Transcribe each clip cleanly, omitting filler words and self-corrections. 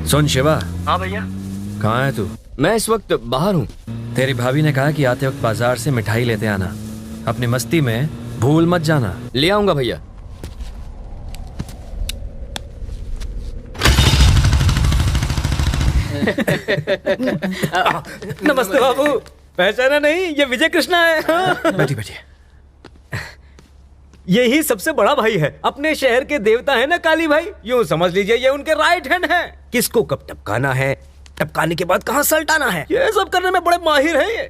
सुन शिवा। हाँ भैया। कहाँ है तू? मैं इस वक्त बाहर हूँ। तेरी भाभी ने कहा कि आते वक्त बाजार से मिठाई लेते आना, अपनी मस्ती में भूल मत जाना। ले आऊंगा भैया। नमस्ते बाबू, पहचाना नहीं? ये विजय कृष्णा है। बैठिए बैठिए। यही सबसे बड़ा भाई है, अपने शहर के देवता है ना काली भाई, यूं समझ लीजिए ये उनके राइट हैंड है। किसको कब टपकाना है, टपकाने के बाद कहाँ सल्टाना है, ये सब करने में बड़े माहिर हैं ये।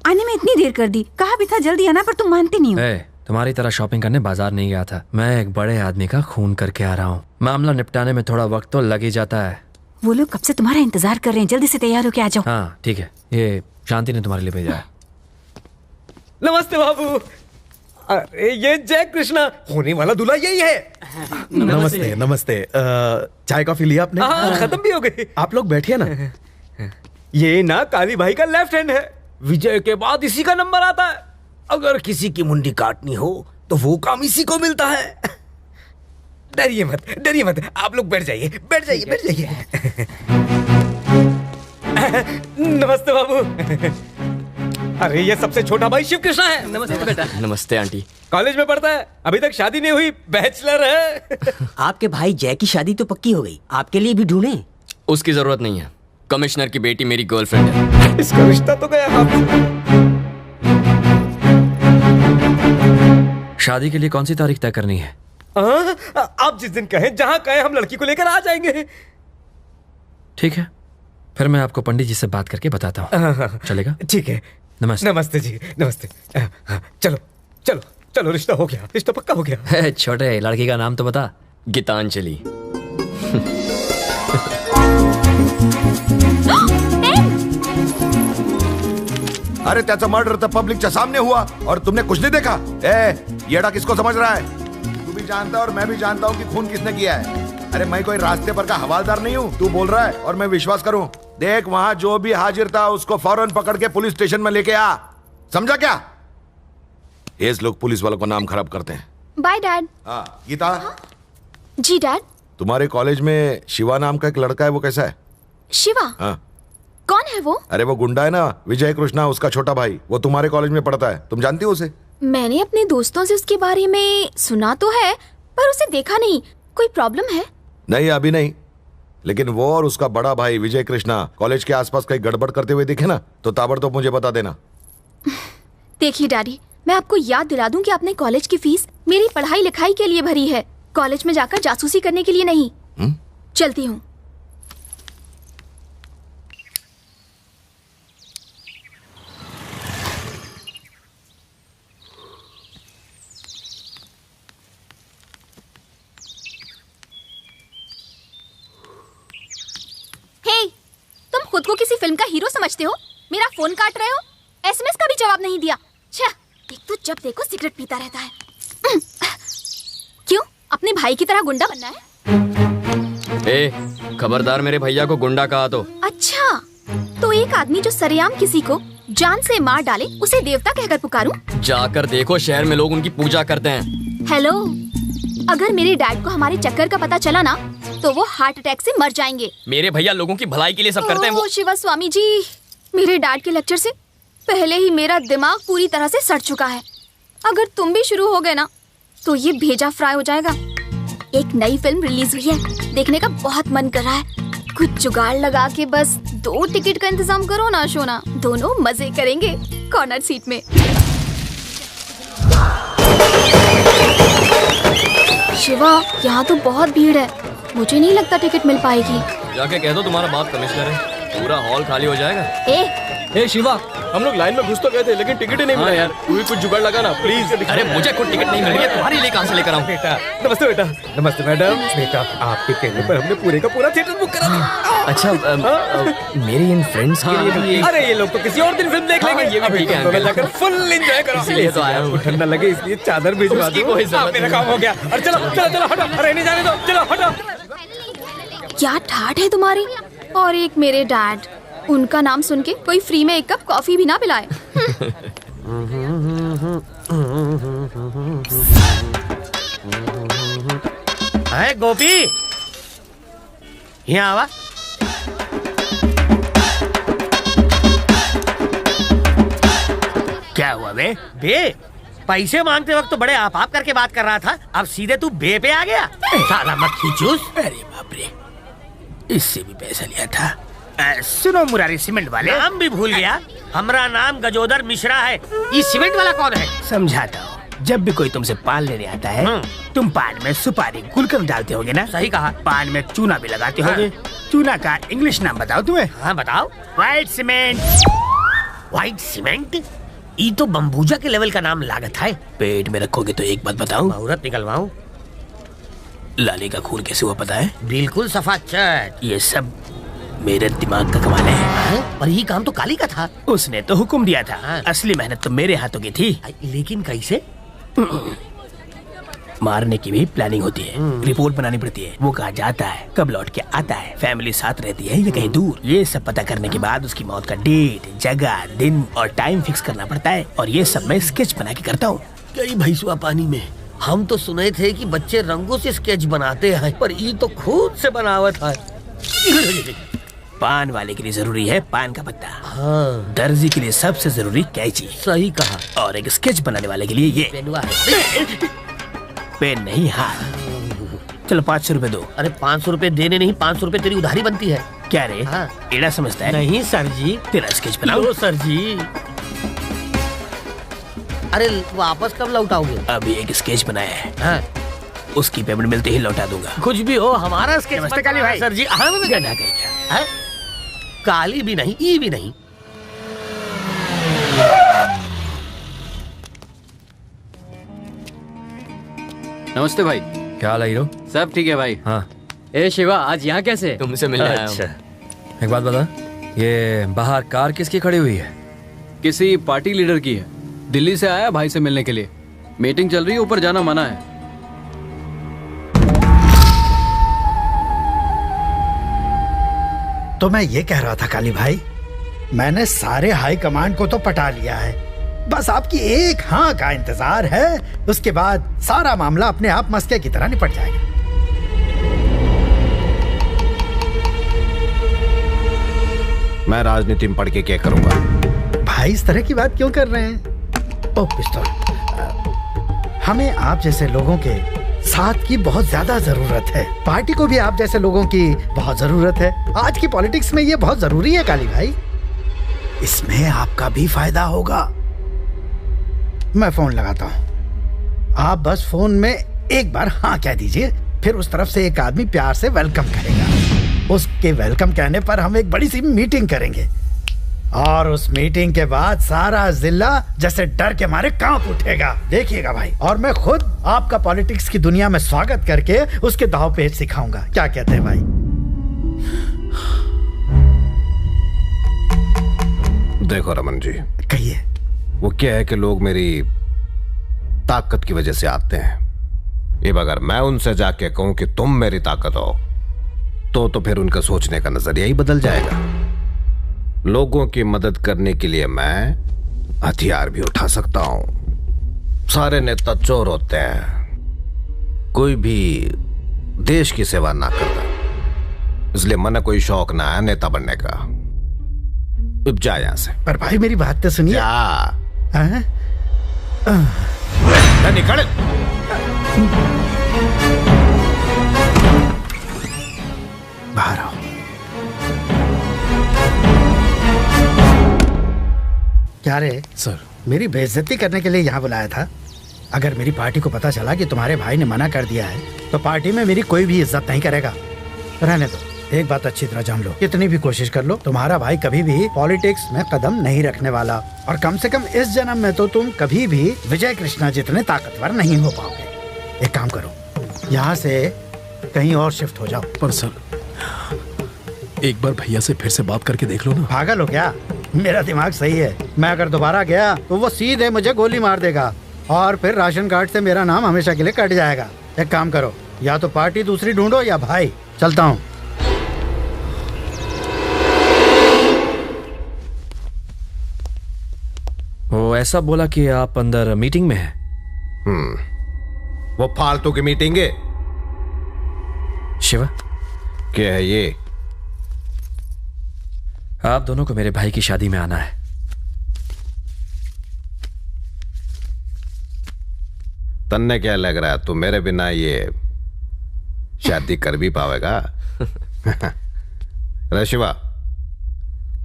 आने में इतनी देर कर दी, कहा भी था जल्दी आना, पर तुम मानते नहीं हो। तुम्हारी तरह शॉपिंग करने बाजार नहीं गया था, मैं एक बड़े आदमी का खून करके आ रहा हूँ। मामला निपटाने में थोड़ा वक्त तो लग ही जाता है। वो लोग कब से तुम्हारा इंतजार कर रहे हैं, जल्दी से तैयार होके आ जाओ। हाँ ठीक है, ये शांति ने तुम्हारे लिए भेजा है। नमस्ते बाबू। अरे ये जय कृष्णा, होने वाला दूल्हा यही है। नमस्ते नमस्ते। चाय कॉफी लिया आपने? खत्म भी हो गई। आप लोग बैठिए ना। ये ना काली भाई का लेफ्ट हैंड है, विजय के बाद इसी का नंबर आता है। अगर किसी की मुंडी काटनी हो तो वो काम इसी को मिलता है। डरिए मत, डरिए मत, आप लोग बैठ जाइए, बैठ जाइए, बैठ जाइए। नमस्ते बाबू। अरे ये सबसे छोटा भाई शिव कृष्णा है। नमस्ते बेटा। नमस्ते आंटी। कॉलेज में पढ़ता है, अभी तक शादी नहीं हुई, बैचलर है। आपके भाई जय की शादी तो पक्की हो गई, आपके लिए भी ढूंढें? उसकी जरूरत नहीं है, कमिश्नर की बेटी मेरी गर्लफ्रेंड है। इसका रिश्ता तो गया हाथ से। शादी के लिए कौन सी तारीख तय करनी है? आप जिस दिन कहें, जहां कहें, हम लड़की को लेकर आ जाएंगे। ठीक है, फिर मैं आपको पंडित जी से बात करके बताता हूँ। चलेगा? ठीक है। नमस्ते। नमस्ते जी, नमस्ते। चलो चलो चलो, रिश्ता हो गया, रिश्ता पक्का हो गया। छोटे लड़की का नाम तो बता। गीतांजलि। अरे त्याचा मर्डर तर पब्लिकच्या सामने हुआ और तुमने कुछ नहीं देखा? येड़ा किसको समझ रहा है? तू भी जानता और मैं भी जानता हूँ कि खून किसने किया है। अरे मैं कोई रास्ते पर का हवालदार नहीं हूँ, तू बोल रहा है और मैं विश्वास करूँ? देख, वहाँ जो भी हाजिर था उसको फौरन पकड़ के पुलिस स्टेशन में लेके आ, समझा क्या? ये लोग पुलिस वालों का नाम खराब करते हैं। Bye dad. हाँ गीता। जी डैड। तुम्हारे कॉलेज में शिवा नाम का एक लड़का है, वो कैसा है? शिवा? हाँ। कौन है वो? अरे वो गुंडा है ना, विजय कृष्णा, उसका छोटा भाई, वो तुम्हारे कॉलेज में पढ़ता है, तुम जानती हो उसे? मैंने अपने दोस्तों से उसके बारे में सुना तो है, पर उसे देखा नहीं। कोई प्रॉब्लम है? नहीं अभी नहीं, लेकिन वो और उसका बड़ा भाई विजय कृष्णा कॉलेज के आसपास कहीं गड़बड़ करते हुए दिखे ना तो ताबड़तोड़ मुझे बता देना। देखिए डैडी, मैं आपको याद दिला दूं कि आपने कॉलेज की फीस मेरी पढ़ाई लिखाई के लिए भरी है, कॉलेज में जाकर जासूसी करने के लिए नहीं। चलती हूँ। तुम खुद को किसी फिल्म का हीरो समझते हो? मेरा फोन काट रहे हो, एसएमएस का भी जवाब नहीं दिया। छह, एक तो जब देखो सिगरेट पीता रहता है। क्यों, अपने भाई की तरह गुंडा बनना है? खबरदार, मेरे भैया को गुंडा कहा तो। अच्छा, तो एक आदमी जो सरेआम किसी को जान से मार डाले उसे देवता कहकर पुकारूं? जाकर देखो, शहर में लोग उनकी पूजा करते हैं। हेलो, अगर मेरे डैड को हमारे चक्कर का पता चला ना तो वो हार्ट अटैक से मर जाएंगे। मेरे भैया लोगों की भलाई के लिए सब करते हैं। वो शिवा स्वामी जी, मेरे डैड के लेक्चर से पहले ही मेरा दिमाग पूरी तरह से सड़ चुका है। अगर तुम भी शुरू हो गए ना तो ये भेजा फ्राई हो जाएगा। एक नई फिल्म रिलीज हुई है, देखने का बहुत मन कर रहा है। कुछ जुगाड़ लगा के बस 2 टिकट का इंतजाम करो ना शोना, दोनों मजे करेंगे कॉर्नर सीट में। शिवा, यहाँ तो बहुत भीड़ है, मुझे नहीं लगता टिकट मिल पाएगी। जाके कह दो तुम्हारा बाप कमिश्नर है, पूरा हॉल खाली हो जाएगा। ए शिवा, हम लोग लाइन में घुस तो गए थे लेकिन टिकट ही नहीं मिला यार, तू ही कुछ जुगाड़ लगा ना प्लीज। अरे मुझे कोई टिकट नहीं मिल रही है, तुम्हारे लिए कहाँ से लेकर आऊँ? बेटा नमस्ते। बेटा नमस्ते मैडम। बेटा आपके कहने पर हमने पूरे का पूरा थिएटर बुक करा दिया। अच्छा, मेरे इन फ्रेंड्स के लिए भी। अरे ये लोग तो किसी और दिन फिल्म देख लेंगे, ये भी ठीक है, जाकर फुल एंजॉय करो। इसलिए तो आया हूँ। ठंडा लगे इसलिए चादर भिजवा दो, मेरा काम हो गया। और चलो चलो चलो हटो, अरे नहीं जाने दो, चलो हटो। क्या ठाठ है तुम्हारी, और एक मेरे डैड। उनका नाम सुन के कोई फ्री में एक कप कॉफी भी ना पिलाए। अरे गोपी, यहाँ आवा। क्या हुआ बे? बे, पैसे मांगते वक्त तो बड़े आप करके बात कर रहा था, अब सीधे तू बे पे आ गया। साला मक्खी चूस। अरे बाप रे, इससे भी पैसा लिया था। सुनो मुरारी सीमेंट वाले, नाम भी भूल गया। हमारा नाम गजोदर मिश्रा है। ये सीमेंट वाला कौन है? समझाता हूँ। जब भी कोई तुमसे पान लेने आता है, तुम पान में सुपारी गुलकंद डालते होगे ना? सही कहा। पान में चूना भी लगाते होगे। चूना का इंग्लिश नाम बताओ तुम्हें। हाँ बताओ। White cement. White cement? ये तो बम्बूजा के लेवल का नाम लागत है। पेट में रखोगे तो एक बात बताऊं, मुहूर्त निकलवाऊं? लाली का खून कैसे हुआ पता है? बिल्कुल सफा चट। ये सब मेरे दिमाग का कमाल है। पर ये काम तो काली का था। उसने तो हुक्म दिया था। असली मेहनत तो मेरे हाथों की थी। लेकिन कैसे? मारने की भी प्लानिंग होती है, रिपोर्ट बनानी पड़ती है, वो कहाँ जाता है, कब लौट के आता है, फैमिली साथ रहती है या कहीं दूर। ये सब पता करने के बाद उसकी मौत का डेट, जगह, दिन और टाइम फिक्स करना पड़ता है। और ये सब मैं स्केच बना के करता हूँ। कई भैंसुआ पानी में। हम तो सुने थे कि बच्चे रंगों से स्केच बनाते हैं, पर ये तो खुद से बनावट है। पान वाले के लिए जरूरी है पान का पत्ता। हाँ। दर्जी के लिए सबसे जरूरी कैंची। सही कहा। और एक स्केच बनाने वाले के लिए ये पेनवा है। पेन नहीं, हाथ। चलो 500 रुपए दो। अरे 500 रुपए देने नहीं, 500 रुपए तेरी उधारी बनती है। क्या रे? हाँ। एड़ा समझता है? नहीं सर जी। तेरा स्केच बनाओ। लो सर जी। अरे वापस कब लौटाओगे? अभी एक स्केच बनाया है। हाँ। उसकी पेमेंट मिलते ही लौटा दूंगा। कुछ भी हो, हमारा स्केच नमस्ते काली भाई। सर जी। हाँ मैं गधा कहीं क्या? काली भी नहीं, ई भी नहीं। नमस्ते भाई। क्या हाल है हीरो? सब ठीक है भाई। हाँ। ए शिवा, आज यहाँ कैसे? तुमसे मिलने आया हूँ। अच्छा, एक बात बता, ये बाहर कार किसकी खड़ी हुई है? किसी पार्टी लीडर की है। दिल्ली से आया भाई से मिलने के लिए। मीटिंग चल रही है, ऊपर जाना मना है। तो मैं ये कह रहा था काली भाई, मैंने सारे हाई कमांड को तो पटा लिया है, बस आपकी एक हाँ का इंतजार है। उसके बाद सारा मामला अपने आप मस्के की तरह निपट जाएगा। मैं राजनीति में पढ़ के क्या करूंगा? भाई इस तरह की बात क्यों कर रहे हैं? ओ पिस्तौल, हमें आप जैसे लोगों के साथ की बहुत ज्यादा जरूरत है। पार्टी को भी आप जैसे लोगों की बहुत जरूरत है। आज की पॉलिटिक्स में ये बहुत जरूरी है काली भाई। इसमें आपका भी फायदा होगा। मैं फोन लगाता हूँ, आप बस फोन में एक बार हाँ कह दीजिए, फिर उस तरफ से एक आदमी प्यार से वेलकम करेगा। उसके वेलकम कहने पर हम एक बड़ी सी मीटिंग करेंगे और उस मीटिंग के बाद सारा जिला जैसे डर के मारे कांप उठेगा। देखिएगा भाई, और मैं खुद आपका पॉलिटिक्स की दुनिया में स्वागत करके उसके दाव पेच सिखाऊंगा। क्या कहते हैं भाई? देखो रमन जी, कहिए। वो क्या है कि लोग मेरी ताकत की वजह से आते हैं। अब अगर मैं उनसे जाके कहूं कि तुम मेरी ताकत हो, तो फिर उनका सोचने का नजरिया ही बदल जाएगा। लोगों की मदद करने के लिए मैं हथियार भी उठा सकता हूं। सारे नेता चोर होते हैं, कोई भी देश की सेवा ना करता, इसलिए मन कोई शौक ना है नेता बनने का। अब जा यहां से। पर भाई मेरी बात तो सुनिए। निकल। बाहर आओ। क्या रे सर, मेरी बेइज्जती करने के लिए यहाँ बुलाया था? अगर मेरी पार्टी को पता चला कि तुम्हारे भाई ने मना कर दिया है तो पार्टी में मेरी कोई भी इज्जत नहीं करेगा। रहने दो। एक बात अच्छी तरह जान लो, कितनी भी कोशिश कर लो, तुम्हारा भाई कभी भी पॉलिटिक्स में कदम नहीं रखने वाला। और कम से कम इस जन्म में तो तुम कभी भी विजय कृष्णा जितने ताकतवर नहीं हो पाओगे। एक काम करो, यहाँ से कहीं और शिफ्ट हो जाओ। पर सर, एक बार भैया से फिर से बात करके देख लो ना। पागल हो क्या? मेरा दिमाग सही है। मैं अगर दोबारा गया तो वो सीधे मुझे गोली मार देगा और फिर राशन कार्ड से मेरा नाम हमेशा के लिए कट जाएगा। एक काम करो, या तो पार्टी दूसरी ढूंढो या भाई। चलता हूँ। ऐसा बोला कि आप अंदर मीटिंग में हैं। वो फालतू की मीटिंग है। शिवा, क्या है ये? आप दोनों को मेरे भाई की शादी में आना है। तन्ने क्या लग रहा है, तू मेरे बिना ये शादी कर भी पावेगा? रे शिवा,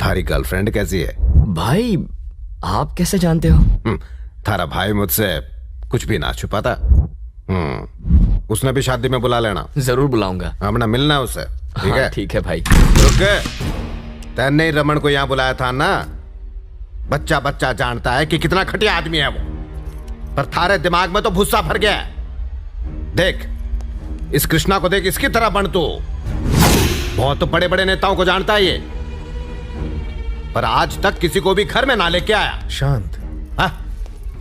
थारी गर्लफ्रेंड कैसी है? भाई आप कैसे जानते हो? थारा भाई मुझसे कुछ भी ना छुपाता। उसने भी शादी में बुला लेना। जरूर बुलाऊंगा। हमने मिलना है उससे, ठीक है? ठीक है भाई। रुक, तैने ही रमन को यहाँ बुलाया था ना? बच्चा बच्चा जानता है कि कितना घटिया आदमी है वो, पर थारे दिमाग में तो भूसा भर गया है। देख इस कृष्णा को, देख इसकी तरह बन तू। बहुत बड़े बड़े नेताओं को जानता है ये, पर आज तक किसी को भी घर में ना लेके आया। शांत,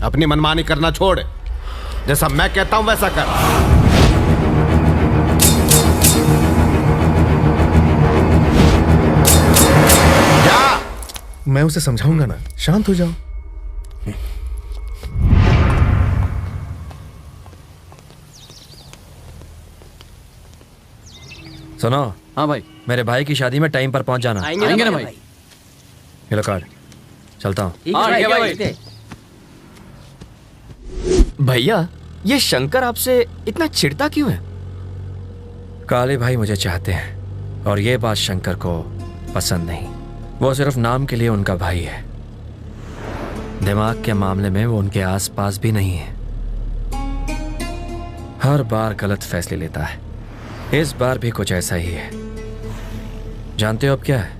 अपनी मनमानी करना छोड़, जैसा मैं कहता हूं वैसा कर। जा। मैं उसे समझाऊंगा ना, शांत हो जाओ। सुनो। हाँ भाई। मेरे भाई की शादी में टाइम पर पहुंच जाना। आएंगे ना भाई। ये लो कार्ड, चलता हूँ। हाँ ठीक है भाई। भैया ये शंकर आपसे इतना चिढ़ता क्यों है? काले भाई मुझे चाहते हैं और ये बात शंकर को पसंद नहीं। वो सिर्फ नाम के लिए उनका भाई है, दिमाग के मामले में वो उनके आसपास भी नहीं है। हर बार गलत फैसले लेता है, इस बार भी कुछ ऐसा ही है। जानते हो अब क्या है?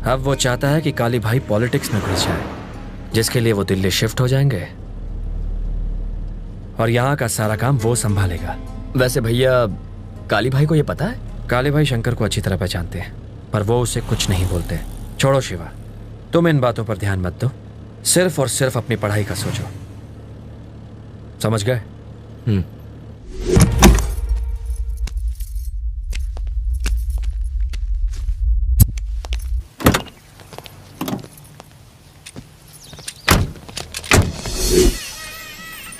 अब वो चाहता है कि काली भाई पॉलिटिक्स में घुस जाए, जिसके लिए वो दिल्ली शिफ्ट हो जाएंगे और यहाँ का सारा काम वो संभालेगा। वैसे भैया काली भाई को ये पता है? काली भाई शंकर को अच्छी तरह पहचानते हैं, पर वो उसे कुछ नहीं बोलते। छोड़ो शिवा, तुम इन बातों पर ध्यान मत दो, सिर्फ और सिर्फ अपनी पढ़ाई का सोचो। समझ गए?